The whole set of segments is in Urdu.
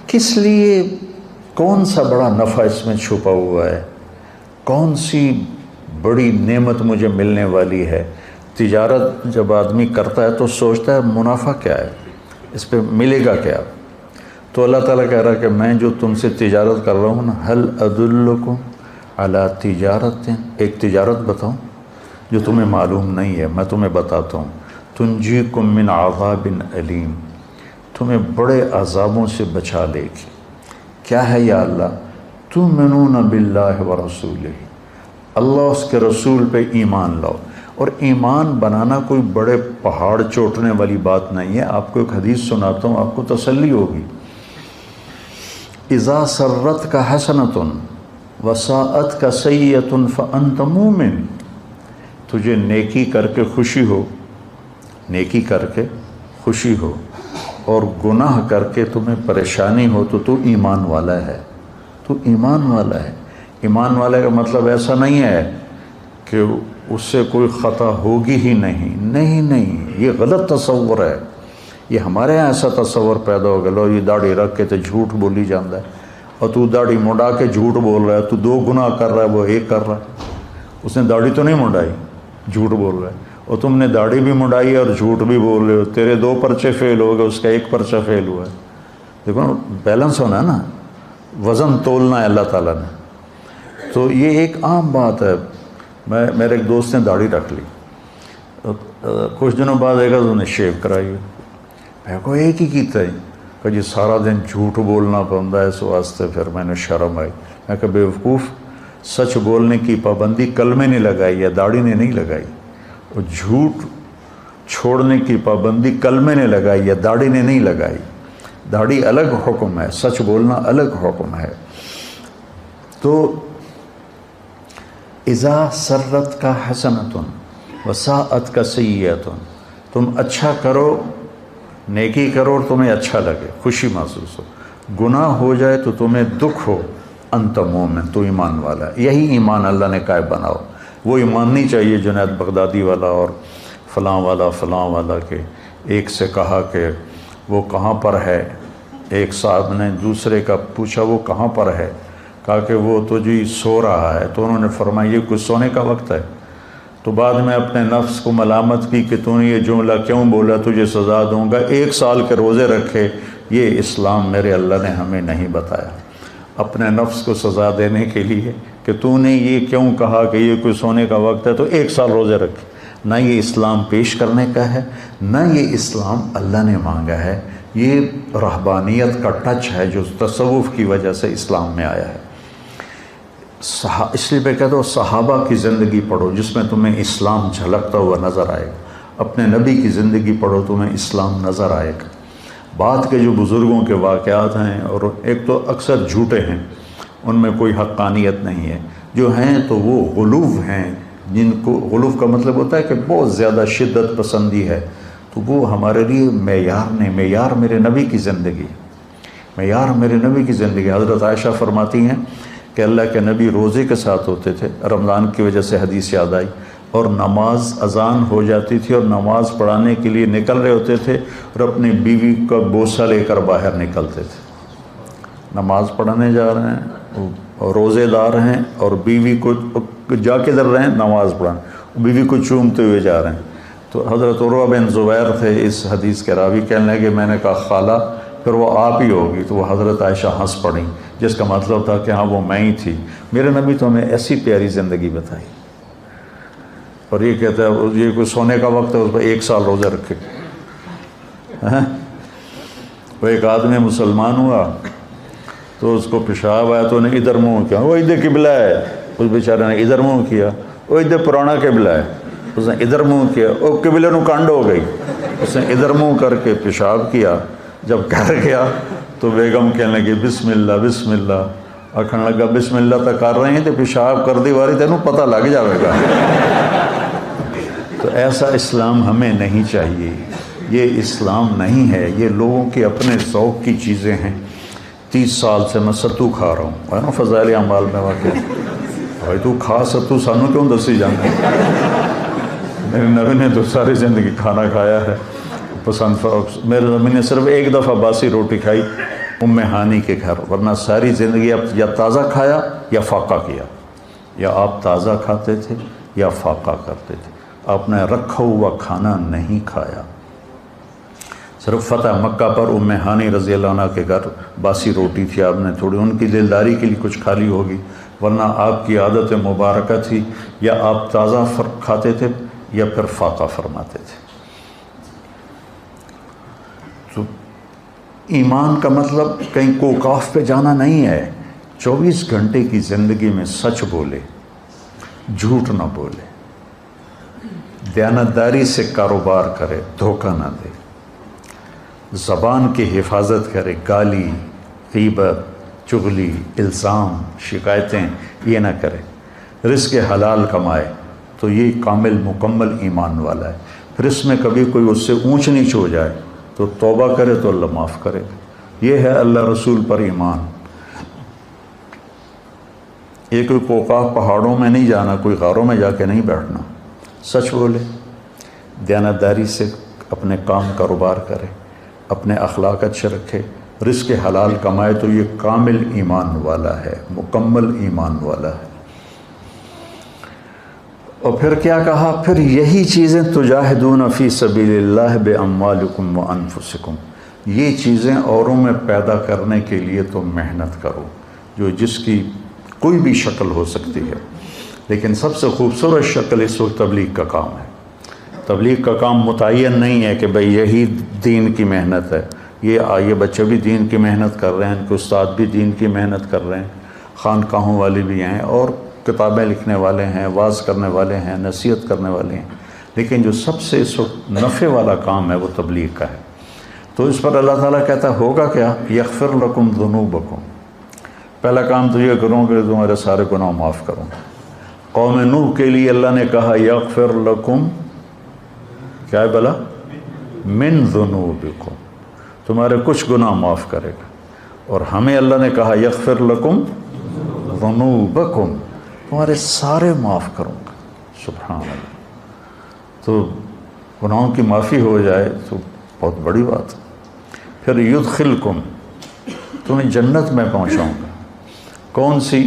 کس لیے، کون سا بڑا نفع اس میں چھپا ہوا ہے، کون سی بڑی نعمت مجھے ملنے والی ہے؟ تجارت جب آدمی کرتا ہے تو سوچتا ہے منافع کیا ہے، اس پہ ملے گا کیا؟ تو اللہ تعالیٰ کہہ رہا ہے کہ میں جو تم سے تجارت کر رہا ہوں نا، هل ادلکم علی تجارت، ایک تجارت بتاؤں جو تمہیں معلوم نہیں ہے، میں تمہیں بتاتا ہوں، تنجیکم من عذاب علیم، تمہیں بڑے عذابوں سے بچا لے گی۔ کیا ہے یا اللہ؟ تؤمنون باللہ ورسولہ، اللہ اس کے رسول پہ ایمان لاؤ۔ اور ایمان بنانا کوئی بڑے پہاڑ چوٹنے والی بات نہیں ہے۔ آپ کو ایک حدیث سناتا ہوں، آپ کو تسلی ہوگی۔ اذا سرت کا حسنۃ وساءت کا سیئۃ فانت مومن، تجھے نیکی کر کے خوشی ہو، نیکی کر کے خوشی ہو، اور گناہ کر کے تمہیں پریشانی ہو تو ایمان والا ہے، تو ایمان والا ہے۔ ایمان والے کا مطلب ایسا نہیں ہے کہ اس سے کوئی خطا ہوگی ہی نہیں، نہیں، یہ غلط تصور ہے۔ یہ ہمارے یہاں ایسا تصور پیدا ہو گیا، لو یہ داڑھی رکھ کے تو جھوٹ بولی جاتا ہے، اور تو داڑھی مڈا کے جھوٹ بول رہا ہے، تو دو گناہ کر رہا ہے، وہ ایک کر رہا ہے۔ اس نے داڑھی تو نہیں مڈائی، جھوٹ بول رہا ہے، اور تم نے داڑھی بھی مڈائی اور جھوٹ بھی بول رہے ہو، تیرے 2 پرچے فیل ہو گئے، اس کا 1 پرچہ فیل ہوا ہے۔ دیکھو نا، بیلنس ہونا ہے نا، وزن تولنا ہے اللہ تعالیٰ نے۔ تو یہ ایک عام بات ہے۔ میرے ایک دوست نے داڑھی رکھ لی، کچھ دنوں بعد دیکھا تو انہیں شیو کرائی، میں کو ایک ہی کیتا ہے کہ جی سارا دن جھوٹ بولنا پڑتا ہے، اس واسطے پھر میں نے شرم آئی۔ میں کہ بیوقوف، سچ بولنے کی پابندی کلمے نے لگائی ہے، داڑھی نے نہیں لگائی، اور جھوٹ چھوڑنے کی پابندی کلمے نے لگائی ہے، داڑھی نے نہیں لگائی۔ داڑھی الگ حکم ہے، سچ بولنا الگ حکم ہے۔ تو اذا سرت کا حسنۃ وساءت کا سیئۃ، تم اچھا کرو، نیکی کرو اور تمہیں اچھا لگے، خوشی محسوس ہو، گناہ ہو جائے تو تمہیں دکھ ہو، انت مومن، تو ایمان والا ہے۔ یہی ایمان اللہ نے کہا بناؤ۔ وہ ایمان نہیں چاہیے جنید بغدادی والا اور فلاں والا کہ ایک سے کہا کہ وہ کہاں پر ہے، ایک صاحب نے دوسرے کا پوچھا وہ کہاں پر ہے، کہا کہ وہ تو جی سو رہا ہے، تو انہوں نے فرمایا یہ کوئی سونے کا وقت ہے؟ تو بعد میں اپنے نفس کو ملامت کی کہ تو نے یہ جملہ کیوں بولا، تجھے سزا دوں گا، 1 سال کے روزے رکھے۔ یہ اسلام میرے اللہ نے ہمیں نہیں بتایا، اپنے نفس کو سزا دینے کے لیے کہ تو نے یہ کیوں کہا کہ یہ کوئی سونے کا وقت ہے تو 1 سال روزے رکھے۔ نہ یہ اسلام پیش کرنے کا ہے، نہ یہ اسلام اللہ نے مانگا ہے۔ یہ رہبانیت کا ٹچ ہے جو تصوف کی وجہ سے اسلام میں آیا ہے۔ اس لیے میں کہتا ہوں صحابہ کی زندگی پڑھو جس میں تمہیں اسلام جھلکتا ہوا نظر آئے گا، اپنے نبی کی زندگی پڑھو تمہیں اسلام نظر آئے گا۔ بعد کے جو بزرگوں کے واقعات ہیں، اور ایک تو اکثر جھوٹے ہیں، ان میں کوئی حقانیت نہیں ہے، جو ہیں تو وہ غلوف ہیں، جن کو غلوف کا مطلب ہوتا ہے کہ بہت زیادہ شدت پسندی ہے، تو وہ ہمارے لیے معیار نہیں۔ معیار میرے نبی کی زندگی، معیار میرے نبی کی زندگی۔ حضرت عائشہ فرماتی ہیں کہ اللہ کے نبی روزے کے ساتھ ہوتے تھے، رمضان کی وجہ سے حدیث یاد آئی، اور نماز اذان ہو جاتی تھی اور نماز پڑھانے کے لیے نکل رہے ہوتے تھے، اور اپنی بیوی کا بوسہ لے کر باہر نکلتے تھے۔ نماز پڑھانے جا رہے ہیں، اور روزے دار ہیں، اور بیوی کو جا کے در رہے ہیں نماز پڑھانے، بیوی کو چومتے ہوئے جا رہے ہیں۔ تو حضرت عروہ بن زبیر تھے اس حدیث کے راوی، کہنے لگے میں نے کہا خالہ پھر وہ آپ ہی ہوگی، تو وہ حضرت عائشہ ہنس پڑیں، جس کا مطلب تھا کہ ہاں وہ میں ہی تھی۔ میرے نبی تو ہمیں ایسی پیاری زندگی بتائی، اور یہ کہتا ہے یہ کوئی سونے کا وقت ہے، اس پر 1 سال روزہ رکھے۔ وہ ایک آدمی مسلمان ہوا تو اس کو پیشاب آیا تو انہیں ادھر منہ کیا، وہ ادھر قبلہ ہے، اس بیچارے نے ادھر منہ کیا، وہ ادھر پرانا قبلہ ہے، اس نے ادھر منہ کیا، وہ قبلے نو کانڈ ہو گئی، اس نے ادھر منہ کر کے پیشاب کیا۔ جب گھر گیا تو بیگم کہنے لگی بسم اللہ بسم اللہ، آکھن لگا بسم اللہ تو کر رہے ہیں تو پیشاب کر دی واری تینوں پتہ لگ جائے گا۔ تو ایسا اسلام ہمیں نہیں چاہیے، یہ اسلام نہیں ہے، یہ لوگوں کے اپنے ذوق کی چیزیں ہیں۔ 30 سال سے میں ستو کھا رہا ہوں، ہے نا فضائل اعمال میں واقع، بھائی تو کھا ستو سانو کیوں دسی جانا؟ میرے نبی نے تو ساری زندگی کھانا کھایا ہے، پسند۔ میرے نبی نے صرف 1 دفعہ باسی روٹی کھائی، ام ہانی کے گھر، ورنہ ساری زندگی آپ یا تازہ کھایا یا فاقہ کیا، یا آپ تازہ کھاتے تھے یا فاقہ کرتے تھے، آپ نے رکھا ہوا کھانا نہیں کھایا۔ صرف فتح مکہ پر ام ہانی رضی اللہ عنہ کے گھر باسی روٹی تھی، آپ نے تھوڑی ان کی دلداری کے لیے کچھ کھا لی ہوگی، ورنہ آپ کی عادت مبارکہ تھی یا آپ تازہ کھاتے تھے یا پھر فاقہ فرماتے تھے۔ تو ایمان کا مطلب کہیں کوکاف پہ جانا نہیں ہے، 24 گھنٹے کی زندگی میں سچ بولے، جھوٹ نہ بولے، دیانتداری سے کاروبار کرے، دھوکہ نہ دے، زبان کی حفاظت کرے، گالی، غیبت، چغلی، الزام، شکایتیں یہ نہ کرے، رزق حلال کمائے، تو یہ کامل مکمل ایمان والا ہے۔ پھر اس میں کبھی کوئی اس سے اونچ نیچ ہو جائے تو توبہ کرے تو اللہ معاف کرے گا۔ یہ ہے اللہ رسول پر ایمان۔ یہ کوئی کوکاف پہاڑوں میں نہیں جانا، کوئی غاروں میں جا کے نہیں بیٹھنا، سچ بولے، دیانتداری سے اپنے کام کاروبار کرے، اپنے اخلاق اچھے رکھے، رزق حلال کمائے، تو یہ کامل ایمان والا ہے، مکمل ایمان والا ہے۔ اور پھر کیا کہا؟ پھر یہی چیزیں تجاہدون فی سبیل اللہ باموالکم وانفسکم، یہ چیزیں اوروں میں پیدا کرنے کے لیے تم محنت کرو، جو جس کی کوئی بھی شکل ہو سکتی ہے، لیکن سب سے خوبصورت شکل اس وقت تبلیغ کا کام ہے۔ تبلیغ کا کام متعین نہیں ہے کہ بھئی یہی دین کی محنت ہے، یہ بچے بھی دین کی محنت کر رہے ہیں، ان کے استاد بھی دین کی محنت کر رہے ہیں، خانقاہوں والے بھی ہیں، اور کتابیں لکھنے والے ہیں، واعظ کرنے والے ہیں، نصیحت کرنے والے ہیں، لیکن جو سب سے اس وقت نفع والا کام ہے وہ تبلیغ کا ہے۔ تو اس پر اللہ تعالیٰ کہتا ہے ہوگا کیا؟ یغفر لکم ذنوبکم، پہلا کام تو یہ کروں کہ تمہارے سارے گناہ معاف کروں۔ قوم نوح کے لیے اللہ نے کہا یغفر لکم، کیا ہے بلا؟ من ذنوبکم، تمہارے کچھ گناہ معاف کرے گا۔ اور ہمیں اللہ نے کہا یغفر لکم ذنوبکم، تمہارے سارے معاف کروں گا۔ سبحان اللہ، تو گناہوں کی معافی ہو جائے تو بہت بڑی بات۔ پھر یدخلکم، تمہیں جنت میں پہنچاؤں گا، کون سی؟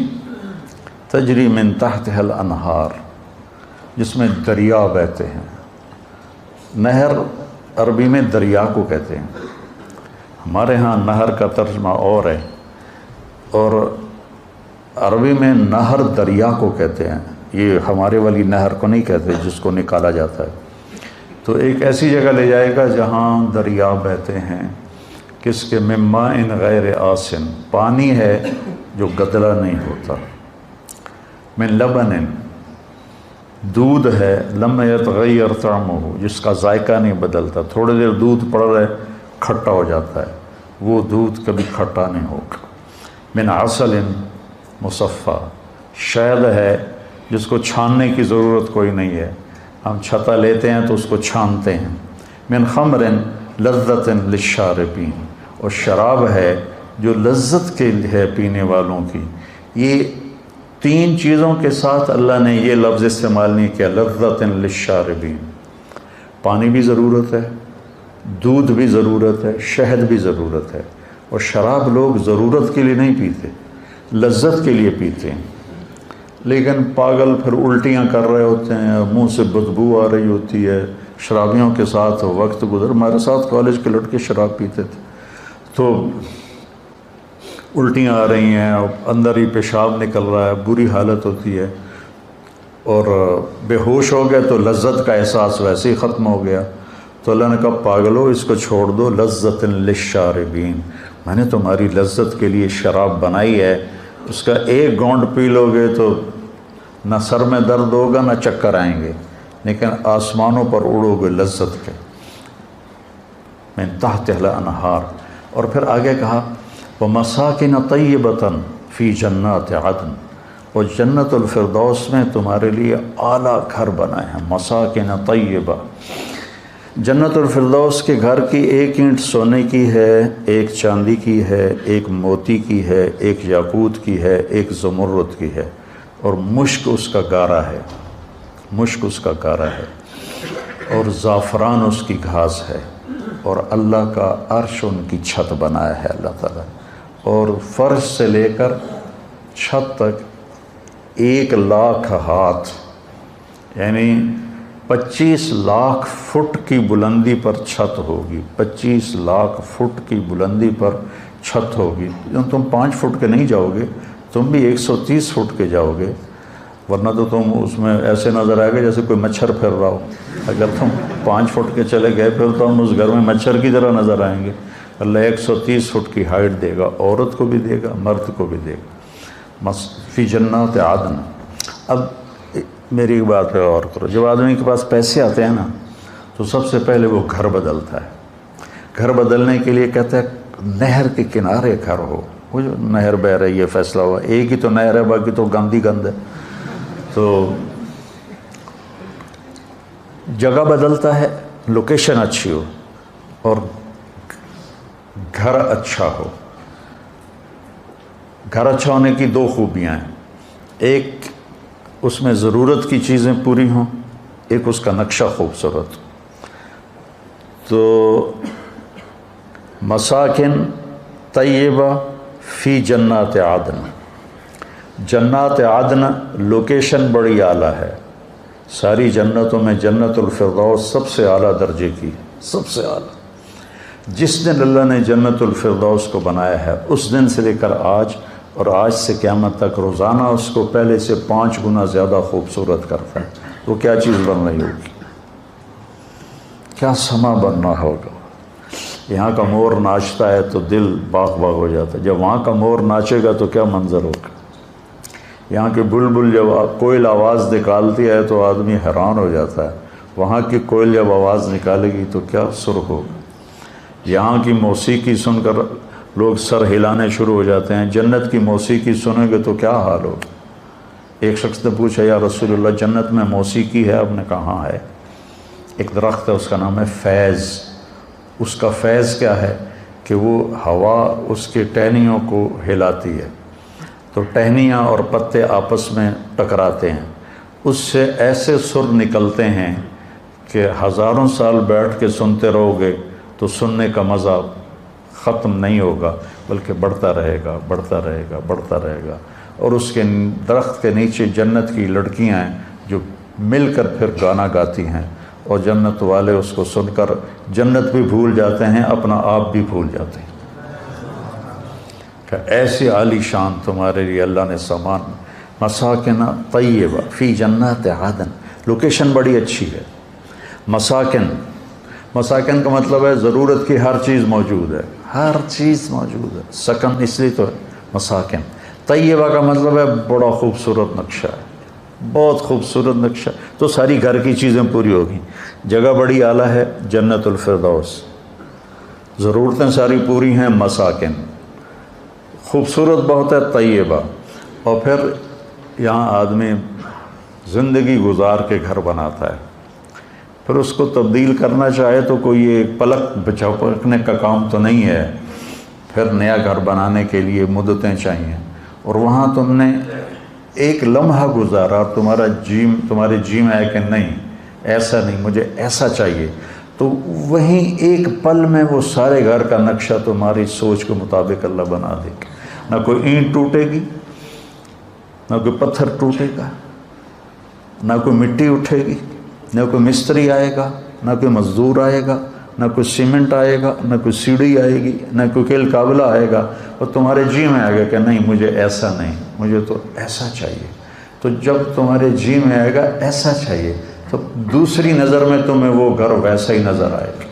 تجری من تحتها الانہار، جس میں دریا بہتے ہیں۔ نہر عربی میں دریا کو کہتے ہیں، ہمارے ہاں نہر کا ترجمہ اور ہے، اور عربی میں نہر دریا کو کہتے ہیں، یہ ہمارے والی نہر کو نہیں کہتے جس کو نکالا جاتا ہے۔ تو ایک ایسی جگہ لے جائے گا جہاں دریا بہتے ہیں، کس کے؟ من ماء غیر آسن، پانی ہے جو گدلا نہیں ہوتا، من لبن، دودھ ہے، لم یتغیر طعمہ، جس کا ذائقہ نہیں بدلتا، تھوڑے دیر دودھ پڑ رہا ہے کھٹا ہو جاتا ہے، وہ دودھ کبھی کھٹا نہیں ہوگا۔ من عسل مصفی، شہد ہے جس کو چھاننے کی ضرورت کوئی نہیں ہے، ہم چھتا لیتے ہیں تو اس کو چھانتے ہیں۔ من خمر لذت للشاربین، اور شراب ہے جو لذت کے ہے پینے والوں کی۔ یہ تین چیزوں کے ساتھ اللہ نے یہ لفظ استعمال نہیں کیا، لذت للشاربین، پانی بھی ضرورت ہے، دودھ بھی ضرورت ہے، شہد بھی ضرورت ہے، اور شراب لوگ ضرورت کے لیے نہیں پیتے، لذت کے لیے پیتے ہیں۔ لیکن پاگل پھر الٹیاں کر رہے ہوتے ہیں، منہ سے بدبو آ رہی ہوتی ہے، شرابیوں کے ساتھ وقت گزر، ہمارے ساتھ کالج کے لڑکے شراب پیتے تھے، تو الٹیاں آ رہی ہیں، اندر ہی پیشاب نکل رہا ہے، بری حالت ہوتی ہے، اور بے ہوش ہو گئے تو لذت کا احساس ویسے ہی ختم ہو گیا۔ تو اللہ نے کہا پاگلو اس کو چھوڑ دو، لذت للشاربین، میں نے تمہاری لذت کے لیے شراب بنائی ہے، اس کا ایک گونڈ پی لو گے تو نہ سر میں درد ہوگا نہ چکر آئیں گے، لیکن آسمانوں پر اڑو گے لذت کے۔ من تحتها الانہار، اور پھر آگے کہا ومساکن طیبۃ فی جنات عدن، اور جنت الفردوس میں تمہارے لیے اعلیٰ گھر بنائے ہیں، مساکن طیبہ۔ جنت الفردوس کے گھر کی ایک اینٹ سونے کی ہے، ایک چاندی کی ہے، ایک موتی کی ہے، ایک یاقوت کی ہے، ایک زمرد کی ہے، اور مشک اس کا گارا ہے، مشک اس کا گارا ہے، اور زعفران اس کی گھاس ہے، اور اللہ کا عرش ان کی چھت بنایا ہے اللہ تعالیٰ۔ اور فرش سے لے کر چھت تک 1,00,000 ہاتھ، یعنی 25 لاکھ فٹ کی بلندی پر چھت ہوگی، 25 لاکھ فٹ کی بلندی پر چھت ہوگی۔ تم 5 فٹ کے نہیں جاؤ گے، تم بھی 130 فٹ کے جاؤ گے، ورنہ تو تم اس میں ایسے نظر آئے گا جیسے کوئی مچھر پھر رہا ہو۔ اگر تم 5 فٹ کے چلے گئے پھر تو ہم اس گھر میں مچھر کی طرح نظر آئیں گے۔ اللہ 130 فٹ کی ہائٹ دے گا، عورت کو بھی دے گا، مرد کو بھی دے گا، فی جنات عدن۔ اب میری ایک بات پہ غور کرو، جب آدمی کے پاس پیسے آتے ہیں نا تو سب سے پہلے وہ گھر بدلتا ہے۔ گھر بدلنے کے لیے کہتا ہے نہر کے کنارے گھر ہو، وہ جو نہر بہ رہی ہے، فیصلہ ہوا ایک ہی تو نہر ہے، باقی تو گندی گند ہے، تو جگہ بدلتا ہے، لوکیشن اچھی ہو اور گھر اچھا ہو۔ گھر اچھا ہونے کی 2 خوبیاں ہیں، ایک اس میں ضرورت کی چیزیں پوری ہوں، ایک اس کا نقشہ خوبصورت۔ تو مساکن طیبہ فی جنات عدن، جنات عدن لوکیشن بڑی اعلیٰ ہے، ساری جنتوں میں جنت الفردوس سب سے اعلیٰ درجے کی، سب سے اعلیٰ۔ جس دن اللہ نے جنت الفردوس کو بنایا ہے اس دن سے لے کر آج، اور آج سے قیامت تک روزانہ اس کو پہلے سے 5 گنا زیادہ خوبصورت کرتا ہے۔ تو کیا چیز بن رہی ہوگی، کیا سما بننا ہوگا۔ یہاں کا مور ناچتا ہے تو دل باغ باغ ہو جاتا ہے، جب وہاں کا مور ناچے گا تو کیا منظر ہوگا۔ یہاں کی بلبل جب کوئل آواز نکالتی ہے تو آدمی حیران ہو جاتا ہے، وہاں کی کوئل جب آواز نکالے گی تو کیا سر ہوگا۔ یہاں کی موسیقی سن کر لوگ سر ہلانے شروع ہو جاتے ہیں، جنت کی موسیقی سنیں گے تو کیا حال ہوگا۔ ایک شخص نے پوچھا یا رسول اللہ جنت میں موسیقی ہے؟ آپ نے کہا ہے، ایک درخت ہے اس کا نام ہے فیض۔ اس کا فیض کیا ہے کہ وہ ہوا اس کے ٹہنیوں کو ہلاتی ہے، تو ٹہنیاں اور پتے آپس میں ٹکراتے ہیں، اس سے ایسے سر نکلتے ہیں کہ ہزاروں سال بیٹھ کے سنتے رہو گے تو سننے کا مزہ ختم نہیں ہوگا، بلکہ بڑھتا رہے گا، بڑھتا رہے گا، بڑھتا رہے گا۔ اور اس کے درخت کے نیچے جنت کی لڑکیاں ہیں جو مل کر پھر گانا گاتی ہیں، اور جنت والے اس کو سن کر جنت بھی بھول جاتے ہیں، اپنا آپ بھی بھول جاتے ہیں کہ ایسی عالی شان تمہارے لیے اللہ نے سامان۔ مساکن طیبہ فی جنات عدن، لوکیشن بڑی اچھی ہے۔ مساکن، مساکن کا مطلب ہے ضرورت کی ہر چیز موجود ہے، ہر چیز موجود ہے، سکن اس لیے تو ہے مساکن۔ طیبہ کا مطلب ہے بڑا خوبصورت نقشہ ہے، بہت خوبصورت نقشہ، تو ساری گھر کی چیزیں پوری ہوگی۔ جگہ بڑی اعلیٰ ہے، جنت الفردوس، ضرورتیں ساری پوری ہیں، مساکن، خوبصورت بہت ہے، طیبہ۔ اور پھر یہاں آدمی زندگی گزار کے گھر بناتا ہے، پھر اس کو تبدیل کرنا چاہے تو کوئی ایک پلک بچھپکنے کا کام تو نہیں ہے، پھر نیا گھر بنانے کے لیے مدتیں چاہیے، اور وہاں تم نے ایک لمحہ گزارا، تمہارے جی میں ہے کہ نہیں ایسا نہیں، مجھے ایسا چاہیے، تو وہیں ایک پل میں وہ سارے گھر کا نقشہ تمہاری سوچ کے مطابق اللہ بنا دے گا۔ نہ کوئی اینٹ ٹوٹے گی، نہ کوئی پتھر ٹوٹے گا، نہ کوئی مٹی اٹھے گی، نہ کوئی مستری آئے گا، نہ کوئی مزدور آئے گا، نہ کوئی سیمنٹ آئے گا، نہ کوئی سیڑھی آئے گی، نہ کوئی کیل قابلہ آئے گا، اور تمہارے جی میں آئے گا کہ نہیں مجھے ایسا نہیں، مجھے تو ایسا چاہیے۔ تو جب تمہارے جی میں آئے گا ایسا چاہیے تو دوسری نظر میں تمہیں وہ گھر ویسا ہی نظر آئے گا۔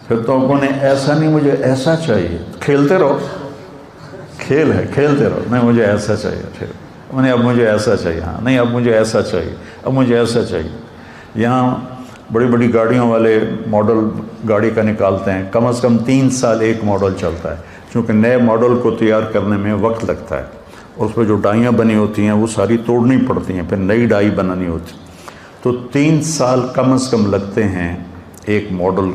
پھر تو نے ایسا نہیں مجھے ایسا چاہیے، کھیلتے رہو، کھیل ہے، کھیلتے رہو، نہیں مجھے ایسا چاہیے، پھر نہیں اب مجھے ایسا چاہیے، ہاں نہیں اب مجھے ایسا چاہیے، اب مجھے ایسا چاہیے۔ یہاں بڑی بڑی گاڑیوں والے ماڈل گاڑی کا نکالتے ہیں، کم از کم 3 سال ایک ماڈل چلتا ہے، کیونکہ نئے ماڈل کو تیار کرنے میں وقت لگتا ہے، اور اس پہ جو ڈائیاں بنی ہوتی ہیں وہ ساری توڑنی پڑتی ہیں، پھر نئی ڈائی بنانی ہوتی، تو 3 سال کم از کم لگتے ہیں ایک ماڈل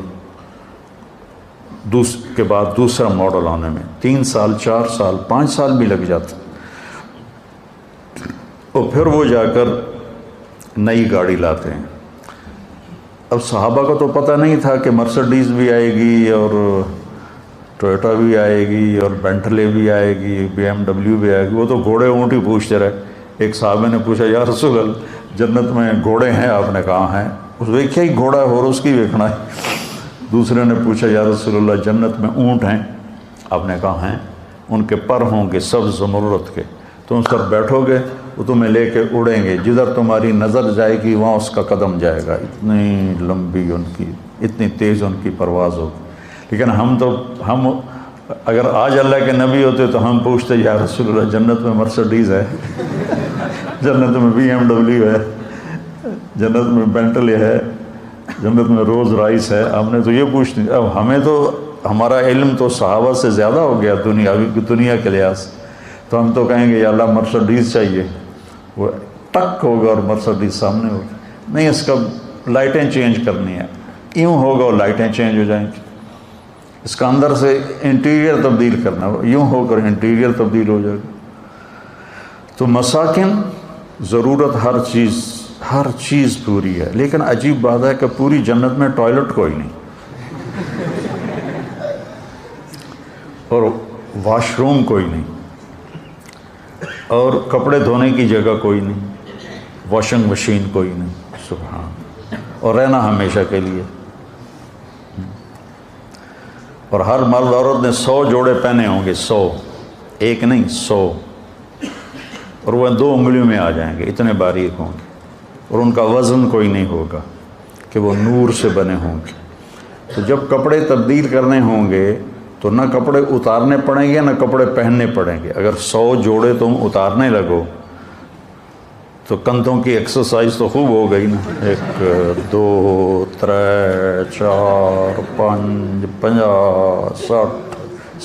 کے بعد دوسرا ماڈل آنے میں، 3 سال، 4 سال، 5 سال بھی لگ جاتے، اور پھر وہ جا کر نئی گاڑی لاتے ہیں۔ اب صحابہ کو تو پتہ نہیں تھا کہ مرسڈیز بھی آئے گی اور ٹویوٹا بھی آئے گی اور بینٹلے بھی آئے گی, BMW بھی آئے گی. وہ تو گھوڑے اونٹ ہی پوچھتے رہے. ایک صحابہ نے پوچھا یا رسول اللہ جنت میں گھوڑے ہیں؟ آپ نے کہا ہیں. اس ویکھیا ہی گھوڑا ہے اور اس کی ویکھنا ہے. دوسرے نے پوچھا یا رسول اللہ جنت میں اونٹ ہیں؟ آپ نے کہا ہیں. ان کے پر ہوں گے سبز زمرد کے, تم اس پر بیٹھو گے وہ تمہیں لے کے اڑیں گے, جدھر تمہاری نظر جائے گی وہاں اس کا قدم جائے گا. اتنی لمبی ان کی, اتنی تیز ان کی پرواز ہوگی. لیکن ہم اگر آج اللہ کے نبی ہوتے تو ہم پوچھتے یا رسول اللہ جنت میں مرسڈیز ہے, جنت میں BMW ہے, جنت میں بینٹلے ہے, جنت میں رولز رائس ہے. ہم نے تو یہ پوچھتے. اب ہمیں تو ہمارا علم تو صحابہ سے زیادہ ہو گیا دنیا کے لحاظ سے, تو ہم تو کہیں گے یا اللہ مرسڈیز چاہیے. وہ ٹک ہوگا اور مرسڈیز سامنے ہوگی. نہیں, اس کا لائٹیں چینج کرنی ہے, یوں ہوگا اور لائٹیں چینج ہو جائیں گی. اس کا اندر سے انٹیریئر تبدیل کرنا ہو, یوں ہو کر انٹیریئر تبدیل ہو جائے گا. تو مساکن ضرورت ہر چیز پوری ہے. لیکن عجیب بات ہے کہ پوری جنت میں ٹوائلٹ کوئی نہیں, اور واش روم کوئی نہیں, اور کپڑے دھونے کی جگہ کوئی نہیں, واشنگ مشین کوئی نہیں. سبحان. اور رہنا ہمیشہ کے لیے. اور ہر مرد عورت نے 100 جوڑے پہنے ہوں گے, 100, ایک نہیں 100, اور وہ 2 انگلیوں میں آ جائیں گے, اتنے باریک ہوں گے. اور ان کا وزن کوئی نہیں ہوگا کہ وہ نور سے بنے ہوں گے. تو جب کپڑے تبدیل کرنے ہوں گے تو نہ کپڑے اتارنے پڑیں گے نہ کپڑے پہننے پڑیں گے. اگر 100 جوڑے تم اتارنے لگو تو کندھوں کی ایکسرسائز تو خوب ہو گئی نا. 1 2 3 4 5 50 60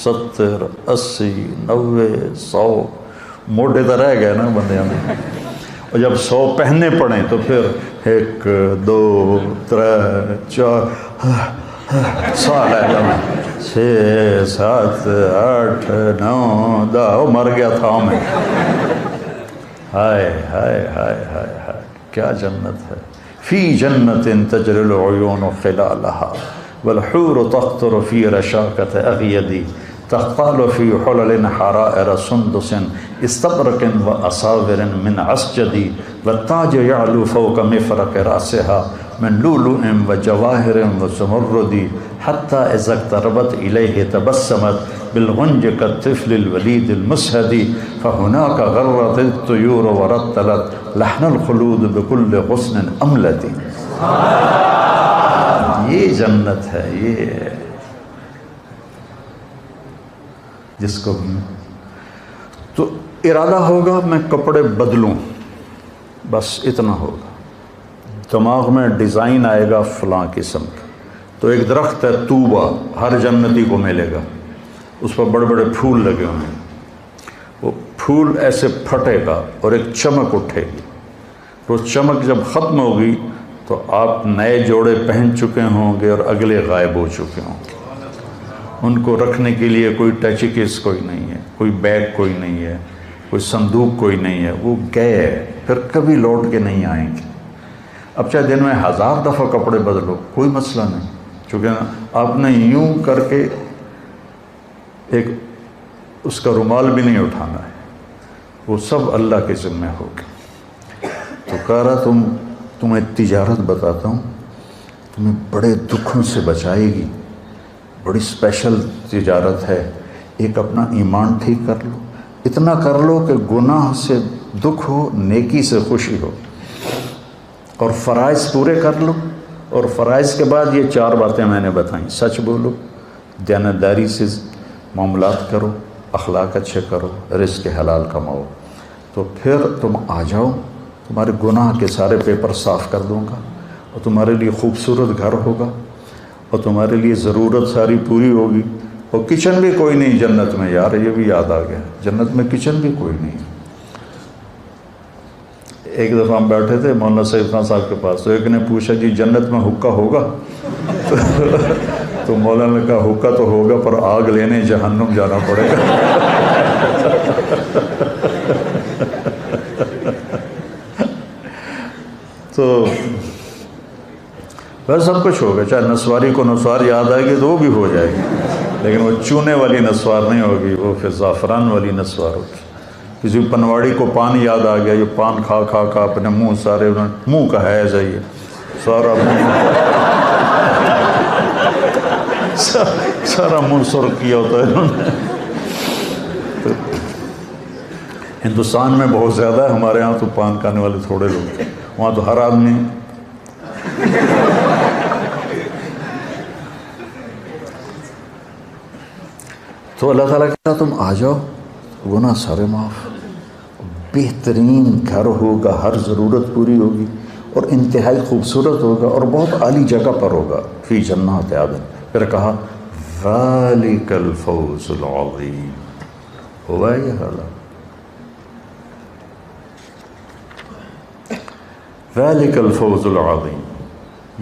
70 80 90 100 موٹے تو رہ گئے نا بندیاں میں. اور جب 100 پہننے پڑیں تو پھر 1 2 3 4 سال ہے جب 6 7 8 9 10 مر گیا تھا میں. ہائے ہائے ہائے ہائے ہائے کیا جنت ہے. فی جنت تجری العیون خلالها والحور تقطر فی رشاکت اغیدی تقال فی حلل حرائر سندس استبرق واصابر من عسجدی والتاج یعلو فوق مفرق راسها من لؤلؤ وجواہر وزمرد حتی اذا اقتربت الیہ تبسمت بالغنج كالطفل الولید المسہد فهناك غرت الطیور ورتلت لحن الخلود بكل غصن املد. یہ جنت ہے, یہ جس کو تو ارادہ ہوگا میں کپڑے بدلوں, بس اتنا ہوگا. دماغ میں ڈیزائن آئے گا فلاں قسم کا. تو ایک درخت ہے طوبہ, ہر جنتی کو ملے گا, اس پر بڑے بڑے پھول لگے ہوئے ہیں. وہ پھول ایسے پھٹے گا اور ایک چمک اٹھے گی. تو چمک جب ختم ہوگی تو آپ نئے جوڑے پہن چکے ہوں گے اور اگلے غائب ہو چکے ہوں گے. ان کو رکھنے کے لیے کوئی ٹچ کیس کوئی نہیں ہے, کوئی بیگ کوئی نہیں ہے, کوئی صندوق کوئی نہیں ہے. وہ گئے, پھر کبھی لوٹ کے نہیں آئیں گے. اب چاہے دن میں 1000 دفعہ کپڑے بدلو کوئی مسئلہ نہیں, چونکہ آپ نے یوں کر کے ایک اس کا رومال بھی نہیں اٹھانا ہے, وہ سب اللہ کے ذمہ ہوگا. تو کہہ رہا تمہیں تجارت بتاتا ہوں, تمہیں بڑے دکھوں سے بچائے گی, بڑی اسپیشل تجارت ہے. ایک اپنا ایمان ٹھیک کر لو, اتنا کر لو کہ گناہ سے دکھ ہو, نیکی سے خوشی ہو, اور فرائض پورے کر لو. اور فرائض کے بعد یہ 4 باتیں میں نے بتائیں. سچ بولو, دیانتداری سے معاملات کرو, اخلاق اچھے کرو, رزق حلال کماؤ. تو پھر تم آ جاؤ, تمہارے گناہ کے سارے پیپر صاف کر دوں گا, اور تمہارے لیے خوبصورت گھر ہوگا, اور تمہارے لیے ضرورت ساری پوری ہوگی. اور کچن بھی کوئی نہیں جنت میں. یار یہ بھی یاد آ گیا, جنت میں کچن بھی کوئی نہیں. ایک دفعہ ہم بیٹھے تھے مولانا سعید خان صاحب کے پاس, تو ایک نے پوچھا جی جنت میں حقہ ہوگا؟ تو مولانا نے کہا حقہ تو ہوگا پر آگ لینے جہنم جانا پڑے گا. تو بس سب کچھ ہوگا, چاہے نسواری کو نسوار یاد آئے گی تو وہ بھی ہو جائے گی. لیکن وہ چونے والی نسوار نہیں ہوگی، وہ پھر زعفران والی نسوار ہوگی۔ کسی پنواڑی کو پان یاد آ گیا، یہ پان کھا کھا کھا اپنے منہ سارے منہ کا ہے جائیے سارا سارا منہ سرخ کیا ہوتا ہے انہوں نے۔ ہندوستان میں بہت زیادہ ہے، ہمارے ہاں تو پان کھانے والے تھوڑے لوگ ہیں، وہاں تو ہر آدمی۔ تو اللہ تعالیٰ کہتا تم آ جاؤ، گناہ سارے معاف، بہترین گھر ہوگا، ہر ضرورت پوری ہوگی، اور انتہائی خوبصورت ہوگا، اور بہت اعلیٰ جگہ پر ہوگا، فی جنات عدن۔ پھر کہا ذالک الفوز العظیم، ہوا یہ حالات، ذالک الفوز العظیم،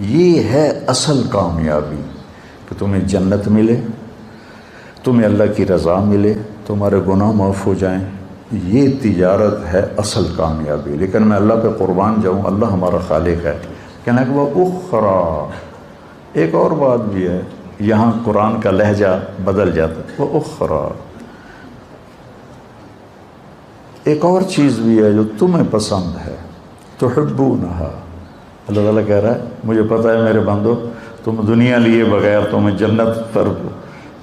یہ ہے اصل کامیابی، کہ تمہیں جنت ملے، تمہیں اللہ کی رضا ملے، تمہارے گناہ معاف ہو جائیں، یہ تجارت ہے اصل کامیابی۔ لیکن میں اللہ پہ قربان جاؤں، اللہ ہمارا خالق ہے، کہنا کہ وہ اخرى، ایک اور بات بھی ہے، یہاں قرآن کا لہجہ بدل جاتا ہے، وہ اخرى، ایک اور چیز بھی ہے جو تمہیں پسند ہے، تحبونہا۔ اللہ تعالیٰ کہہ رہا ہے مجھے پتہ ہے میرے بندو، تم دنیا لیے بغیر تمہیں جنت پر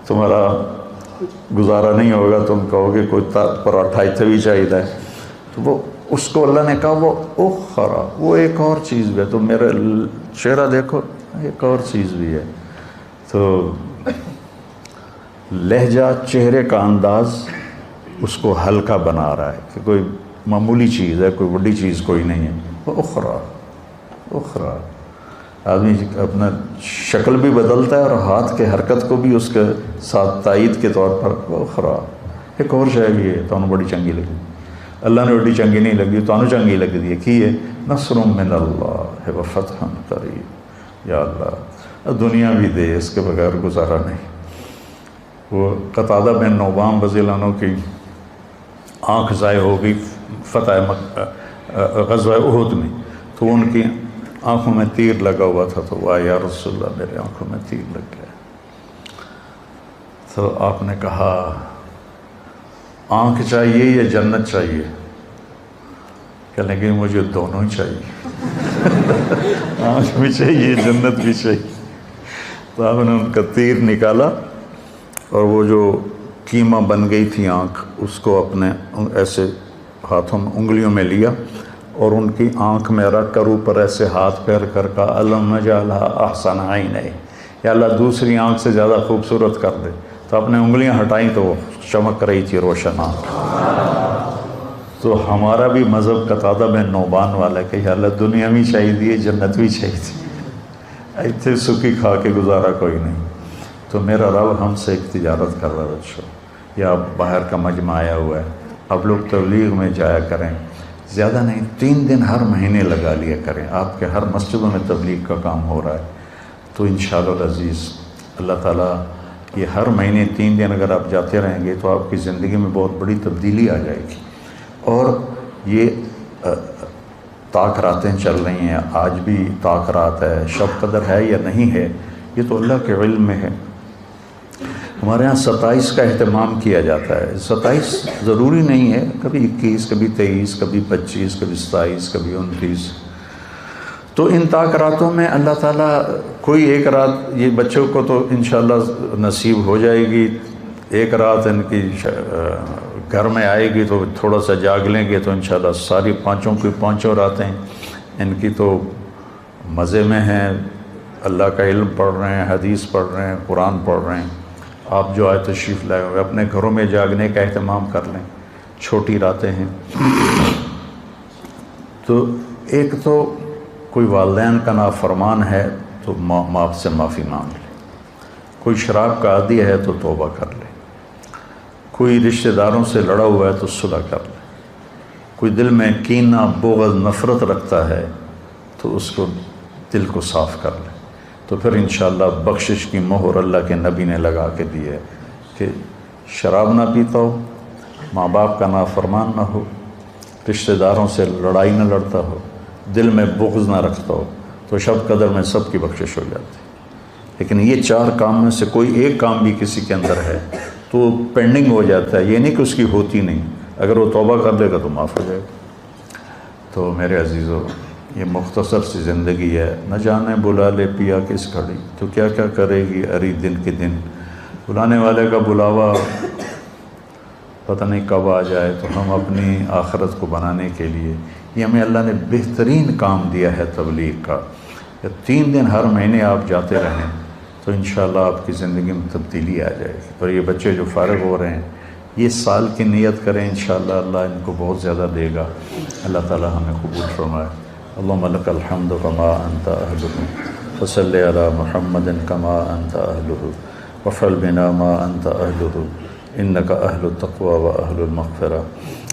تمہارا گزارا نہیں ہوگا، تم کہو گے کوئی پراٹھا بھی چاہیے، تو وہ اس کو اللہ نے کہا وہ اخرى، وہ ایک اور چیز بھی ہے، تو میرا چہرہ دیکھو ایک اور چیز بھی ہے۔ تو لہجہ، چہرے کا انداز اس کو ہلکا بنا رہا ہے کہ کوئی معمولی چیز ہے، کوئی بڑی چیز کوئی نہیں ہے، وہ اخرى، اخرى۔ آدمی اپنا شکل بھی بدلتا ہے اور ہاتھ کے حرکت کو بھی اس کے ساتھ تائید کے طور پر، وہ اخرى، ایک اور شے بھی ہے، تو بڑی چنگی لگی، اللہ نے بڑی چنگی نہیں لگی، تو چنگی لگ دی ہے، کی ہے نصر من اللہ و فتح قریب، یا اللہ دنیا بھی دے، اس کے بغیر گزارا نہیں۔ وہ قتادہ بن نعمان رضی اللہ عنہ کی آنکھ ضائع ہو گئی فتح غزوہ احد میں، تو ان کی آنکھوں میں تیر لگا ہوا تھا، تو وہ یا رسول اللہ میرے آنکھوں میں تیر لگ گیا۔ تو آپ نے کہا آنکھ چاہیے یا جنت چاہیے؟ کہنے لگے مجھے دونوں ہی چاہیے، آنکھ بھی چاہیے جنت بھی چاہیے۔ تو آپ نے ان کا تیر نکالا، اور وہ جو کیمہ بن گئی تھی آنکھ، اس کو اپنے ایسے ہاتھوں میں انگلیوں میں لیا، اور ان کی آنکھ میں رکھ کر اوپر ایسے ہاتھ پھیر کر کہا اللہم اجعلھا احسن عینیہ، یا اللہ دوسری آنکھ سے زیادہ خوبصورت کر دے۔ تو اپنے انگلیاں ہٹائیں تو وہ چمک رہی تھی روشن آنکھ۔ تو ہمارا بھی مذہب قتادہ بن نعمان والا ہے کہ یا اللہ دنیا بھی چاہیے، جنت بھی چاہیے، ایتھے سکی کھا کے گزارا کوئی نہیں۔ تو میرا رب ہم سے ایک تجارت کر رہا ہے، بچوں، یا باہر کا مجمع آیا ہوا ہے، اب لوگ تبلیغ میں جایا کریں، زیادہ نہیں 3 دن ہر مہینے لگا لیا کریں، آپ کے ہر مسجدوں میں تبلیغ کا کام ہو رہا ہے، تو انشاءاللہ العزیز اللہ تعالیٰ یہ ہر مہینے 3 دن اگر آپ جاتے رہیں گے تو آپ کی زندگی میں بہت بڑی تبدیلی آ جائے گی۔ اور یہ طاق راتیں چل رہی ہیں، آج بھی طاق رات ہے، شب قدر ہے یا نہیں ہے یہ تو اللہ کے علم میں ہے۔ ہمارے ہاں 27 کا اہتمام کیا جاتا ہے، 27 ضروری نہیں ہے، کبھی 21، کبھی 23، کبھی 25، کبھی 27، کبھی 29۔ تو ان طاق راتوں میں اللہ تعالیٰ کوئی ایک رات، یہ بچوں کو تو انشاءاللہ نصیب ہو جائے گی، ایک رات ان کی گھر میں آئے گی تو تھوڑا سا جاگ لیں گے تو انشاءاللہ ساری پانچوں راتیں ان کی تو مزے میں ہیں، اللہ کا علم پڑھ رہے ہیں، حدیث پڑھ رہے ہیں، قرآن پڑھ رہے ہیں۔ آپ جو آئے تشریف لائے ہوئے اپنے گھروں میں جاگنے کا اہتمام کر لیں، چھوٹی راتیں ہیں۔ تو ایک تو کوئی والدین کا نافرمان ہے تو باپ سے معافی مانگ لے، کوئی شراب کا عادی ہے تو توبہ کر لے، کوئی رشتہ داروں سے لڑا ہوا ہے تو صلح کر لے، کوئی دل میں کینہ، بغض، نفرت رکھتا ہے تو اس کو دل کو صاف کر لے، تو پھر انشاءاللہ بخشش کی مہر اللہ کے نبی نے لگا کے دی ہے کہ شراب نہ پیتا ہو، ماں باپ کا نافرمان نہ ہو، رشتہ داروں سے لڑائی نہ لڑتا ہو، دل میں بغض نہ رکھتا ہو، تو شب قدر میں سب کی بخشش ہو جاتی ہے۔ لیکن یہ 4 کام میں سے کوئی ایک کام بھی کسی کے اندر ہے تو پینڈنگ ہو جاتا ہے، یہ نہیں کہ اس کی ہوتی نہیں، اگر وہ توبہ کر لے گا تو معاف ہو جائے گا۔ تو میرے عزیزو، یہ مختصر سی زندگی ہے، نہ جانے بلا لے پیا کس گھڑی، تو کیا کیا کرے گی اری دن کے دن، بلانے والے کا بلاوا پتہ نہیں کب آ جائے۔ تو ہم اپنی آخرت کو بنانے کے لیے، یہ ہمیں اللہ نے بہترین کام دیا ہے تبلیغ کا، 3 دن ہر مہینے آپ جاتے رہیں تو انشاءاللہ آپ کی زندگی میں تبدیلی آ جائے گی۔ اور یہ بچے جو فارغ ہو رہے ہیں، یہ سال کی نیت کریں، انشاءاللہ اللہ ان کو بہت زیادہ دے گا۔ اللہ تعالی ہمیں قبول فرمائے۔ اللہم لک الحمد کما انت اہلہ، وصلی علی محمد کما انت اہلہ، وفعل بنا ما انت اہلہ، انک اہل التقوی و اہل المغفرہ۔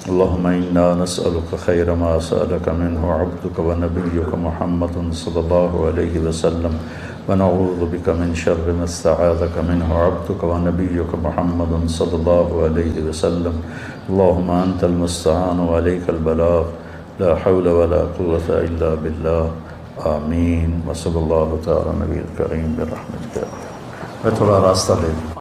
اللہم انا نسألک خیر ما سألک منہ عبدک و نبیک محمد صلی اللہ علیہ وسلم، ونعوذ بک من شر ما استعاذک منہ عبدک و نبیک محمد صلی اللہ علیہ وسلم۔ اللہم انت المستعان و علیک البلاغ، لا حول ولا قوة الا باللہ، آمین۔ وصلی اللہ تعالی نبی الکریم برحمتک۔ میں تھوڑا راستہ لے لوں۔